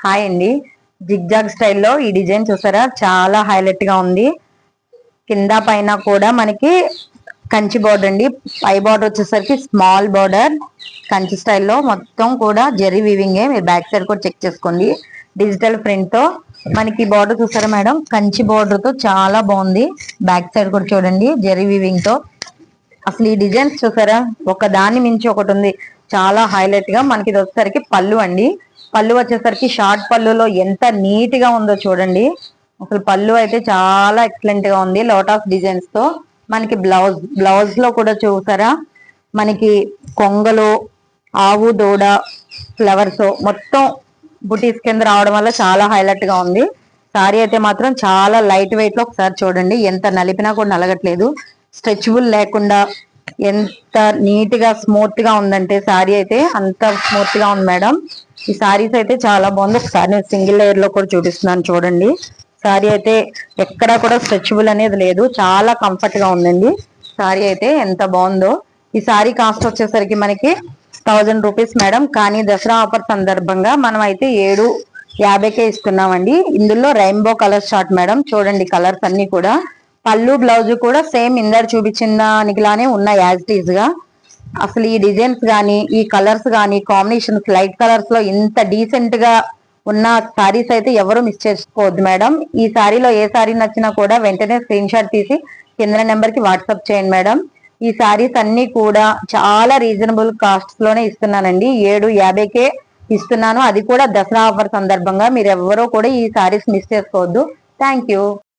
Hi అండి. Zigzag స్టైల్లో ఈ డిజైన్ చూసారా, చాలా హైలైట్ గా ఉంది. కింద పైన కూడా మనకి కంచి బార్డర్ అండి. పై బార్డర్ వచ్చేసరికి స్మాల్ బార్డర్ కంచి స్టైల్లో మొత్తం కూడా జరీ వీవింగే. మీరు బ్యాక్ సైడ్ కూడా చెక్ చేసుకోండి. డిజిటల్ ప్రింట్ తో మనకి బార్డర్ చూసారా మేడం, కంచి బార్డర్ తో చాలా బాగుంది. బ్యాక్ సైడ్ కూడా చూడండి జరీ వీవింగ్ తో. అసలు ఈ డిజైన్స్ చూసారా, ఒక దాన్ని మించి ఒకటి ఉంది. చాలా హైలైట్ గా మనకి ఇది వచ్చేసరికి పళ్ళు అండి. పళ్ళు వచ్చేసరికి షార్ట్ పళ్ళులో ఎంత నీట్ గా ఉందో చూడండి. అసలు పళ్ళు అయితే చాలా ఎక్సలెంట్ గా ఉంది. లోటస్ డిజైన్స్ తో మనకి బ్లౌజ్ లో కూడా చూసారా, మనకి కొంగలు, ఆవు దూడ, ఫ్లవర్స్ మొత్తం బుటీస్ కింద రావడం వల్ల చాలా హైలైట్ గా ఉంది. సారీ అయితే మాత్రం చాలా లైట్ వెయిట్ లో, ఒకసారి చూడండి ఎంత నలిపినా కూడా నలగట్లేదు. స్ట్రెచబుల్ లేకుండా ఎంత నీట్ గా స్మూత్ గా ఉందంటే సారీ అయితే అంత స్మూత్ గా ఉంది మేడం. ఈ సారీస్ అయితే చాలా బాగుంది. ఒకసారి నేను సింగిల్ లేయర్ లో కూడా చూపిస్తున్నాను చూడండి. సారీ అయితే ఎక్కడా కూడా స్ట్రెచబుల్ అనేది లేదు, చాలా కంఫర్ట్ గా ఉందండి. సారీ అయితే ఎంత బాగుందో. ఈ సారీ కాస్ట్ వచ్చేసరికి మనకి 1000 రూపీస్ మేడం. కానీ దసరా ఆఫర్ సందర్భంగా మనం అయితే 750కే ఇస్తున్నామండి. ఇందులో రెయిన్బో కలర్ షార్ట్ మేడం. చూడండి కలర్స్ అన్ని కూడా. పళ్ళు బ్లౌజ్ కూడా సేమ్ ఇందరు చూపించిన దానికిలానే ఉన్నాయి యాజ్ ఇట్ ఈజ్ గా. అసలు ఈ డిజైన్స్ గానీ, ఈ కలర్స్ గానీ, కాంబినేషన్స్ లైట్ కలర్స్ లో ఇంత డీసెంట్ గా ఉన్న సారీస్ అయితే ఎవరు మిస్ చేసుకోవద్దు మేడం. ఈ సారీలో ఏ సారీ నచ్చినా కూడా వెంటనే స్క్రీన్ షాట్ తీసి కింద నెంబర్ కి వాట్సాప్ చేయండి మేడం. ఈ సారీస్ అన్ని కూడా చాలా రీజనబుల్ కాస్ట్ లోనే ఇస్తున్నానండి. 750కే ఇస్తున్నాను, అది కూడా దసరా ఆఫర్ సందర్భంగా. మీరు ఎవరో కూడా ఈ సారీస్ మిస్ చేసుకోవద్దు. Thank you.